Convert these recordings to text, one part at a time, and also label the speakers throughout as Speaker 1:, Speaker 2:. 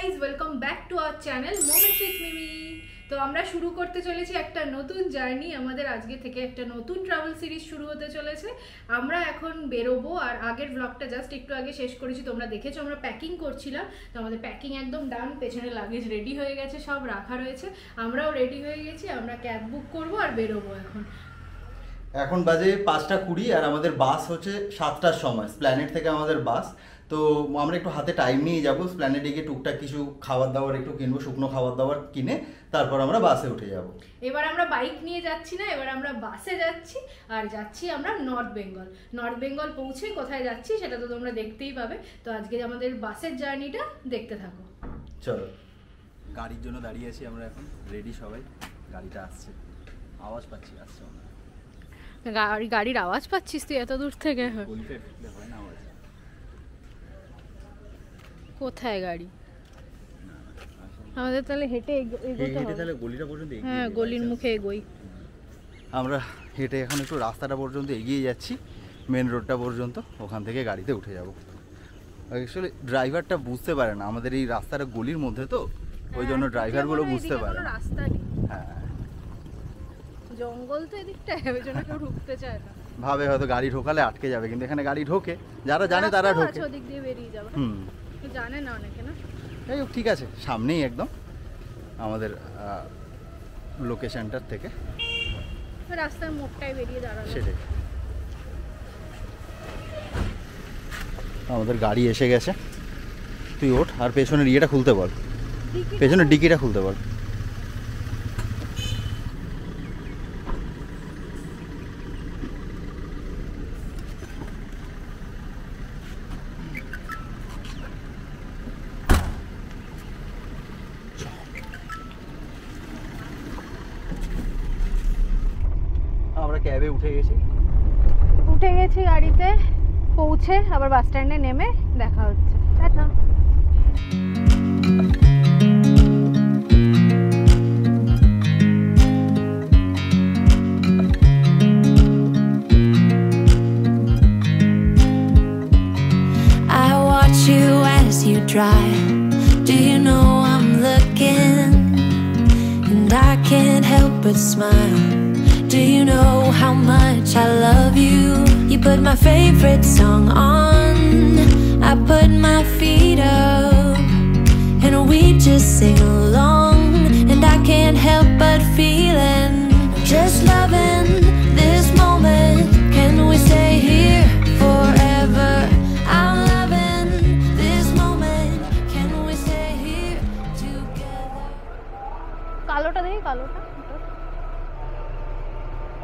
Speaker 1: Guys, welcome back to our channel moments with Mimi. তো আমরা শুরু করতে চলেছি একটা নতুন জার্নি। আমাদের আজকে থেকে একটা নতুন ট্রাভেল সিরিজ শুরু হতে চলেছে। আমরা এখন বেরোবো, আর আগের ব্লগটা জাস্ট একটু আগে শেষ করেছি, তোমরা দেখেছো। আমরা প্যাকিং করছিলাম, তো আমাদের প্যাকিং একদম ডান, পেছনে লাগেজ রেডি হয়ে গেছে, সব রাখা রয়েছে, আমরাও রেডি হয়ে গেছি। আমরা ক্যাব বুক করবো আর বেরোবো।
Speaker 2: এখন বাজে 5:20 আর আমাদের বাস হচ্ছে 7টার সময়। স্প্ল্যানেড থেকে আমাদের বাস। তো আমরা একটু হাতে টাইম নিয়ে যাবো, স্প্ল্যানেডে গিয়ে টুকটাক কিছু খাবার দাবার একটু কিনবো, শুকনো খাবার দাবার কিনে তারপর আমরা বাসে উঠে যাব।
Speaker 1: এবার আমরা বাইক নিয়ে যাচ্ছি না, এবার আমরা বাসে যাচ্ছি, আর যাচ্ছি আমরা নর্থ বেঙ্গল। নর্থ বেঙ্গল পৌঁছে কোথায় যাচ্ছি সেটা তো তোমরা দেখতেই পাবে। তো আজকে আমাদের বাসের জার্নিটা দেখতে থাকো।
Speaker 2: চলো, গাড়ির জন্য দাঁড়িয়ে আছি আমরা, এখন রেডি সবাই। গাড়িটা আসছে, আওয়াজ পাচ্ছি, আসছে।
Speaker 1: গাড়ির আওয়াজ পাচ্ছিস তুই এত দূর থেকে? কোথায় গাড়ি? আমাদের তাহলে হেঁটে এগোতে হবে।
Speaker 2: তাহলে গলিটা পর্যন্ত,
Speaker 1: হ্যাঁ, গলির মুখে এগোই।
Speaker 2: আমরা হেঁটে এখন একটু রাস্তাটা পর্যন্ত এগিয়ে যাচ্ছি, মেন রোডটা পর্যন্ত। ওখান থেকে গাড়িতে উঠে যাব। অ্যাকচুয়ালি ড্রাইভারটা বুঝতে পারে না আমাদের এই রাস্তাটা গলির মধ্যে, তো ওই জন্য ড্রাইভারগুলো বুঝতে পারে না।
Speaker 1: রাস্তা নেই,
Speaker 2: হ্যাঁ,
Speaker 1: জঙ্গল তো এদিকটা, ওই জন্য কেউ ঢুকতে চায় না।
Speaker 2: ভাবে হয়তো গাড়ি ঢোকালে আটকে যাবে, কিন্তু এখানে গাড়ি ঢোকে, যারা জানে তারা ঢোকে।
Speaker 1: ওদিক দিয়ে বেরিয়ে যাবে, জানে না অনেকে না।
Speaker 2: যাই হোক, ঠিক আছে, সামনেই একদম আমাদের লোকেশনটার থেকে
Speaker 1: রাস্তার মোড়টায় বেরিয়ে দাঁড়াবে,
Speaker 2: সেটাই। আমাদের গাড়ি এসে গেছে, তুই ওঠ আর পেছনের ইয়েটা খুলতে বল, পেছনের ডিকিটা খুলতে বল। আমরা ক্যাবে উঠে গেছি
Speaker 1: গাড়িতে পৌঁছে, আবার বাস স্ট্যান্ডে নেমে দেখা হচ্ছে। Tata.
Speaker 3: I watch you as you drive. Do you know I'm looking? And I can't help but smile. Do you know how much I love you? You put my favorite song on, I put my feet up, and we just sing along. And I can't help but feeling, just loving this moment. Can we stay here forever? I'm loving this moment. Can we stay here together?
Speaker 1: কালোটা দেখি, কালোটা।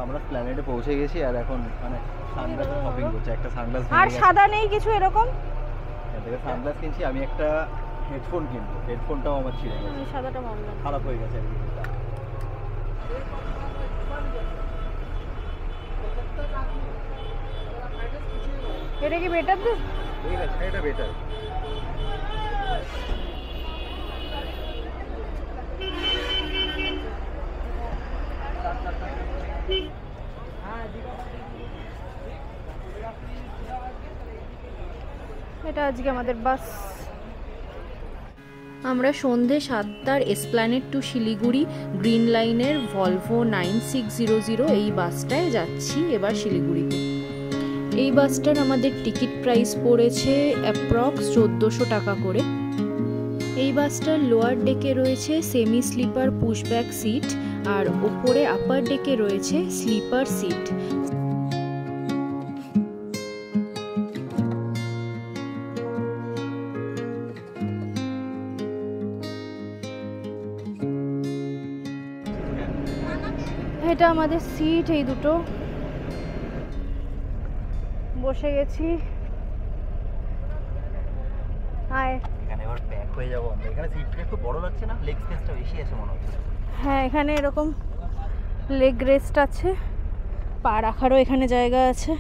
Speaker 2: আমরা প্ল্যানেটে পৌঁছে গেছি, আর এখন মানে sunglass shopping করছি। একটা সানগ্লাস
Speaker 1: আর সাদা নেই কিছু এরকম,
Speaker 2: এদিকে সানগ্লাস কিনছি। আমি একটা হেডফোন কিনবো, হেডফোনটাও আমার ছিঁড়ে গেছে,
Speaker 1: সাদাটা ভালো লাগে,
Speaker 2: খারাপ হয়ে গেছে।
Speaker 1: এটা কি বেটার দিস?
Speaker 2: ঠিক আছে, এটা বেটার।
Speaker 1: এটা আজকে আমাদের বাস। আমরা সন্ধে 7টার এসপ্ল্যানেড টু শিলিগুড়ি গ্রিন লাইনের ভলভো 9600 এই বাসটায় যাচ্ছি এবার শিলিগুড়িতে। এই বাসটার আমাদের টিকিট প্রাইস পড়েছে অ্যাপ্রক্স 1400 টাকা করে। এই বাসটার লোয়ার ডেকে রয়েছে সেমি স্লিপার পুশব্যাক সিট, আর ওপরে আপার ডেকে রয়েছে স্লিপার সিট। এটা আমাদের সিট, এই দুটো। বসে গেছি।
Speaker 2: এখানে এবার প্যাক হয়ে যাবো আমরা। এখানে সিটটা একটু বড় লাগছে না? লেগ স্পেসটা বেশি আছে মনে হচ্ছে।
Speaker 1: হ্যাঁ, এখানে এরকম লেগ রেস্ট আছে, পা রাখারও এখানে জায়গা আছে।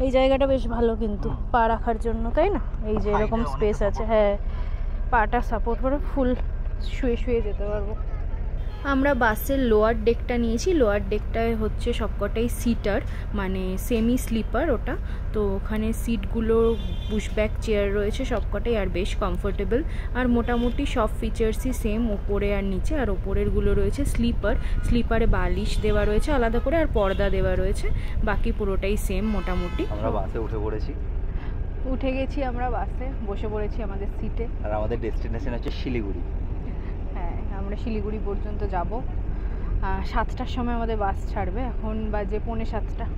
Speaker 1: এই জায়গাটা বেশ ভালো কিন্তু পা রাখার জন্য, তাই না? এই যে এরকম স্পেস আছে, হ্যাঁ, পাটা সাপোর্ট করে ফুল শুয়ে শুয়ে যেতে পারবো। আমরা বাসের লোয়ার ডেকটা নিয়েছি। লোয়ার ডেকটায় হচ্ছে সবকটাই সিটার, মানে সেমি স্লিপার ওটা। তো ওখানে সিটগুলো পুশব্যাক চেয়ার রয়েছে সবকটাই, আর বেশ কমফোর্টেবল। আর মোটামুটি সব ফিচার্সই সেম ওপরে আর নিচে। আর ওপরেরগুলো রয়েছে স্লিপারে বালিশ দেওয়া রয়েছে আলাদা করে, আর পর্দা দেওয়া রয়েছে। বাকি পুরোটাই সেম মোটামুটি।
Speaker 2: আমরা বাসে উঠে গেছি
Speaker 1: আমরা বাসে বসে পড়েছি আমাদের সিটে।
Speaker 2: আর আমাদের ডেস্টিনেশন হচ্ছে শিলিগুড়ি।
Speaker 1: হ্যাঁ, আমরা শিলিগুড়ি পর্যন্ত যাব। 7টার সময় আমাদের বাস ছাড়বে। এখন বাজে 6:45।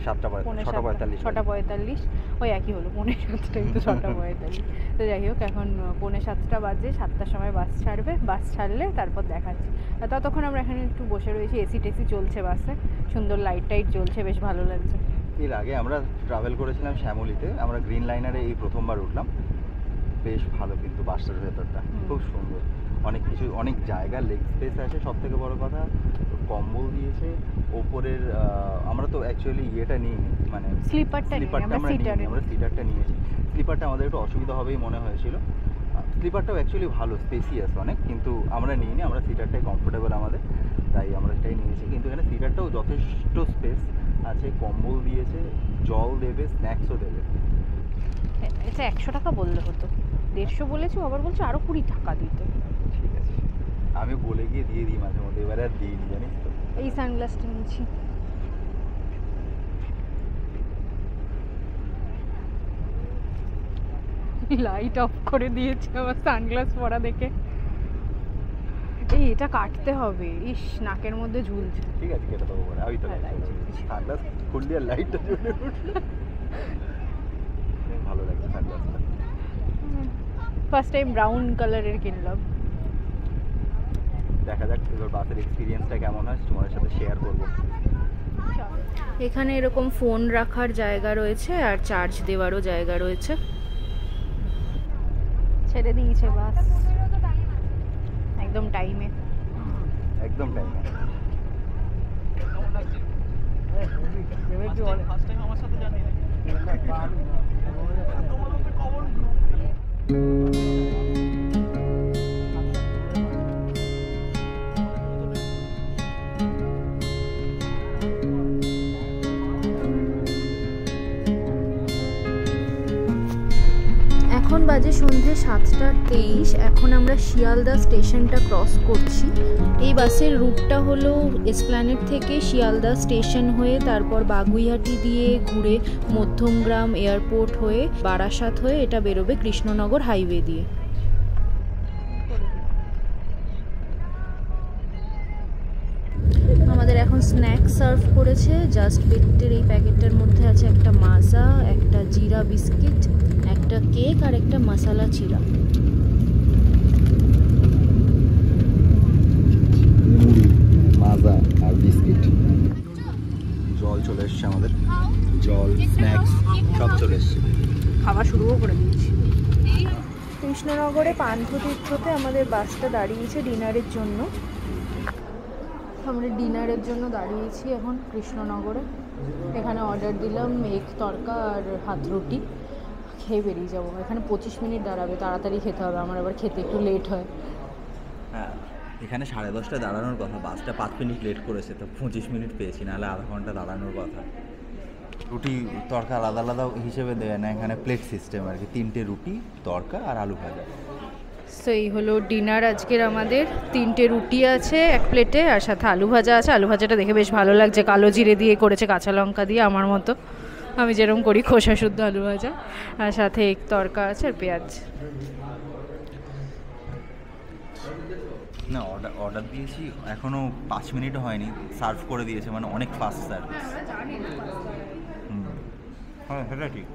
Speaker 1: 6:45 ওই একই হলো, 6:45 তো 6:45। তো যাই হোক, এখন 6:45 বাজে, 7টার সময় বাস ছাড়বে। বাস ছাড়লে তারপর দেখাচ্ছি। ততক্ষণ আমরা এখানে একটু বসে রয়েছি। এসি টেসি চলছে বাসে, সুন্দর লাইট টাইট জ্বলছে, বেশ ভালো লাগছে।
Speaker 2: এর আগে আমরা ট্রাভেল করেছিলাম শ্যামলীতে, আমরা গ্রিন লাইনারে এই প্রথমবার উঠলাম। বেশ ভালো কিন্তু বাসটার ভেতরটা খুব সুন্দর, অনেক কিছু, অনেক জায়গা, লেগ স্পেস আছে। সব থেকে বড় কথা কম্বল দিয়েছে ওপরের। আমরা তো অ্যাকচুয়ালি ইয়েটা নিইনি, মানে স্লিপারটা আমরা সিটারটা নিয়েছি। স্লিপারটা আমাদের একটু অসুবিধা হবেই মনে হয়েছিল। স্লিপারটাও অ্যাকচুয়ালি ভালো, স্পেসিয়াস অনেক, কিন্তু আমরা নিইনি। আমরা সিটারটাই কমফোর্টেবল আমাদের, তাই আমরা এটাই নিয়েছি। কিন্তু এখানে সিটারটাও যথেষ্ট স্পেস আছে, কম্বল দিয়েছে, জল দেবে, স্ন্যাক্সও দেবে।
Speaker 1: এটা 100 টাকা বললে হতো, 150 বলেছি, আবার বলছে আরো 20 টাকা দিতে।
Speaker 2: ঠিক আছে, আমি বলে গিয়ে দিয়ে দিই মাঝে মধ্যে, এবারে আর দিইনি, জানিস তো।
Speaker 1: এই সানগ্লাসটা নিয়েছি। লাইট অফ করে দিয়েছে আমার সানগ্লাস পরা দেখে। এই এটা কাটতে হবে, ইস নাকের মধ্যে ঝুলছে।
Speaker 2: ঠিক আছে, কেটে দেবো। আমি তো সানগ্লাস খুললি আর লাইটটা জ্বলে উঠলো, ভালো লাগছে সানগ্লাসটা।
Speaker 1: ফার্স্ট টাইম ব্রাউন কালারের কিনলাম।
Speaker 2: দেখা যাক এবার বাসের এক্সপিরিয়েন্সটা কেমন হয়, তোমাদের সাথে শেয়ার করবো।
Speaker 1: এখানে এরকম ফোন রাখার জায়গা রয়েছে, আর চার্জ দেওয়ারও জায়গা রয়েছে। ছেড়ে দিয়েছে বাস একদম টাইমে। এখন বাজে সন্ধ্যে 7:23। এখন আমরা শিয়ালদা স্টেশনটা ক্রস করছি। এই বাসের রুটটা হলো এসপ্ল্যানেড থেকে শিয়ালদা স্টেশন হয়ে, তারপর বাগুইহাটি দিয়ে ঘুরে মধ্যমগ্রাম এয়ারপোর্ট হয়ে বারাসাত হয়ে এটা বেরোবে কৃষ্ণনগর হাইওয়ে দিয়ে। আমাদের এখন স্ন্যাক্স সার্ভ করেছে। জাস্ট বিটের এই প্যাকেটটার মধ্যে আছে একটা মাজা, একটা জিরা বিস্কিট, একটা কেক, আর একটা মশলা চিরা।
Speaker 2: মাজা আর বিস্কিট। জল চলে এসছে আমাদের, জল, স্ন্যাক্স সব চলে এসছে।
Speaker 1: খাওয়া শুরুও করে দিয়েছি। কৃষ্ণনগরে পান্থতীর্থতে আমাদের বাসটা দাঁড়িয়েছে ডিনারের জন্য। আমরা ডিনারের জন্য দাঁড়িয়েছি এখন কৃষ্ণনগরে। এখানে অর্ডার দিলাম এগ তড়কা আর হাত রুটি, খেয়ে বেরিয়ে যাবো। এখানে 25 মিনিট দাঁড়াবে, তাড়াতাড়ি খেতে হবে, আমার আবার খেতে একটু লেট হয়।
Speaker 2: হ্যাঁ, এখানে 10:30 দাঁড়ানোর কথা, বাসটা 5 মিনিট লেট করেছে, তো 25 মিনিট পেয়েছি, নাহলে আধা ঘন্টা দাঁড়ানোর কথা। রুটি তড়কা আলাদা আলাদা হিসেবে দেয় না, এখানে প্লেট সিস্টেম আর কি, 3টে রুটি, তড়কা আর আলু ভাজা।
Speaker 1: তো এই হলো ডিনার আজকের আমাদের। 3টে রুটি আছে এক প্লেটে, আর সাথে আলু ভাজা আছে। আলু ভাজাটা দেখে বেশ ভালো লাগছে, কালো জিরে দিয়ে করেছে, কাঁচা লঙ্কা দিয়ে, আমার মতো, আমি যেরকম করি খোসা শুদ্ধ আলু ভাজা। আর সাথে এক তড়কা আছে আর পেঁয়াজ।
Speaker 2: না, অর্ডার দিয়েছি, এখনও 5 মিনিটও হয়নি, সার্ভ করে দিয়েছে, মানে অনেক ফাস্ট সার্ভিস। হ্যাঁ, সেটা ঠিক।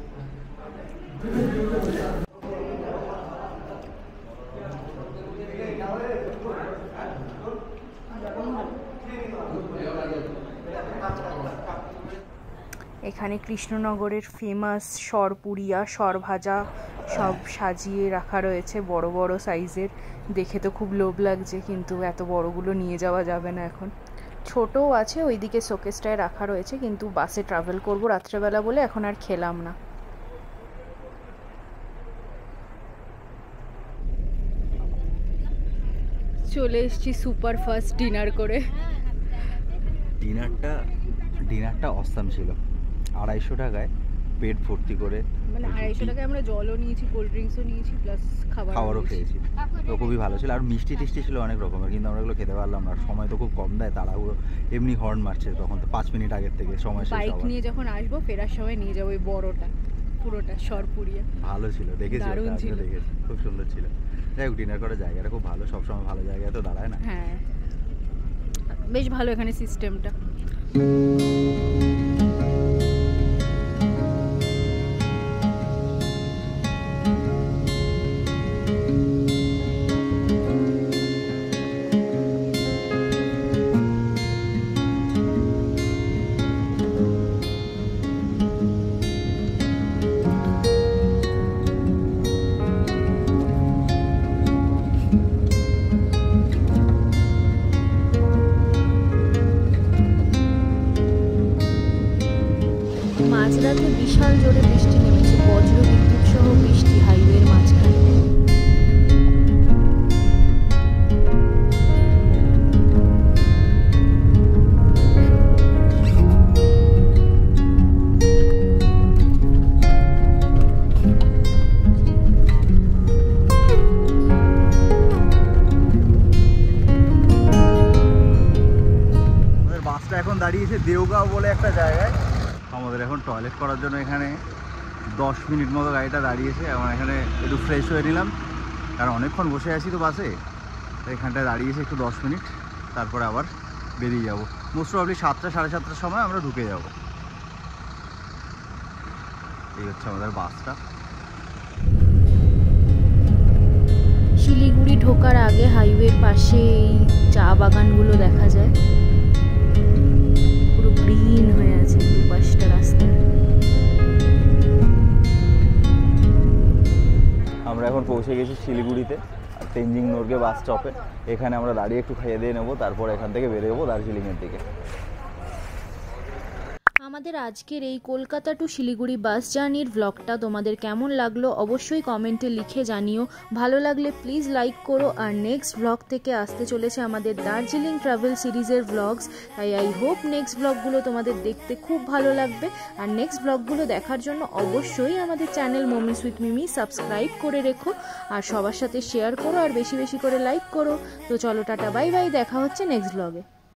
Speaker 1: এখানে কৃষ্ণনগরের ফেমাস সরপুরিয়া, সরভাজা সব সাজিয়ে রাখা রয়েছে, বড় বড় সাইজের। দেখে তো খুব লোভ লাগছে, কিন্তু এত বড়গুলো নিয়ে যাওয়া যাবে না এখন। ছোটও আছে, ওইদিকে শোকেসটায় রাখা রয়েছে, কিন্তু বাসে ট্রাভেল করব রাত্রেবেলা বলে এখন আর খেলাম না। চলে এসেছি সুপার ফাস্ট ডিনার করে।
Speaker 2: ডিনারটা অসাম ছিল। 250 টাকায় পেট ভর্তি করে,
Speaker 1: মানে 250 টাকায় আমরা জলও নিয়েছি, কোল্ড ড্রিঙ্কসও নিয়েছি, প্লাস খাবারও খেয়েছি।
Speaker 2: তো খুবই ভালো ছিল। আর মিষ্টি টিষ্টি ছিল অনেক রকমের, কিন্তু আমরা এগুলো খেতে পারলাম না। সময় তো খুব কম দেয়, তাড়াহুড়ো এমনি হর্ন মারছে তখন, তো 5 মিনিট আগের থেকে সময় শেষ।
Speaker 1: বাইক নিয়ে যখন আসবো ফেরার সময় নিয়ে যাবো ওই বড়টা, পুরোটা সরপুরিয়া।
Speaker 2: ভালো ছিল, দেখেছি, দেখেছি, খুব সুন্দর ছিল। যাই হোক, ডিনার করার জায়গাটা খুব ভালো, সবসময় ভালো জায়গায় তো দাঁড়ায় না।
Speaker 1: হ্যাঁ, বেশ ভালো এখানে সিস্টেমটা। মাঝরাতে বিশাল জোরে বৃষ্টি নেমেছে, বজ্র বিদ্যুৎ সহ বৃষ্টি হাইওয়ের মাঝখানে।
Speaker 2: আমাদের বাসটা এখন দাঁড়িয়েছে দেওগাঁও বলে একটা জায়গায়। আমাদের এখন টয়লেট করার জন্য এখানে 10 মিনিট মতো গাড়িটা দাঁড়িয়েছে। এবং এখানে একটু ফ্রেশ হয়ে নিলাম, কারণ অনেকক্ষণ বসে আছি তো বাসে। তো এখানটায় দাঁড়িয়েছে একটু 10 মিনিট, তারপরে আবার বেরিয়ে যাব। মোস্ট প্রবলি 7টা সাড়ে 7টার সময় আমরা ঢুকে যাব। এই হচ্ছে আমাদের বাসটা।
Speaker 1: শিলিগুড়ি ঢোকার আগে হাইওয়ের পাশে এই চা বাগানগুলো দেখা যায়, পুরো গ্রিন হয়ে আছে দুপাশটা রাস্তা।
Speaker 2: আমরা এখন পৌঁছে গেছি শিলিগুড়িতে, তেনজিং নোরগে বাস স্টপে। এখানে আমরা দাঁড়িয়ে একটু খেয়ে দিয়ে নেবো, তারপর এখান থেকে বেরোবো দার্জিলিংয়ের দিকে।
Speaker 1: আমাদের আজকের এই কলকাতা টু শিলিগুড়ি বাস জার্নির ব্লগটা তোমাদের কেমন লাগলো অবশ্যই কমেন্টে লিখে জানিও। ভালো লাগলে প্লিজ লাইক করো। আর নেক্সট ব্লগ থেকে আসতে চলেছে আমাদের দার্জিলিং ট্রাভেল সিরিজের ব্লগস, তাই আই হোপ নেক্সট ব্লগগুলো তোমাদের দেখতে খুব ভালো লাগবে। আর নেক্সট ব্লগগুলো দেখার জন্য অবশ্যই আমাদের চ্যানেল মোমিস উইথ মিমি সাবস্ক্রাইব করে রেখো, আর সবার সাথে শেয়ার করো, আর বেশি বেশি করে লাইক করো। তো চলো, টাটা, বাই বাই, দেখা হচ্ছে নেক্সট ব্লগে।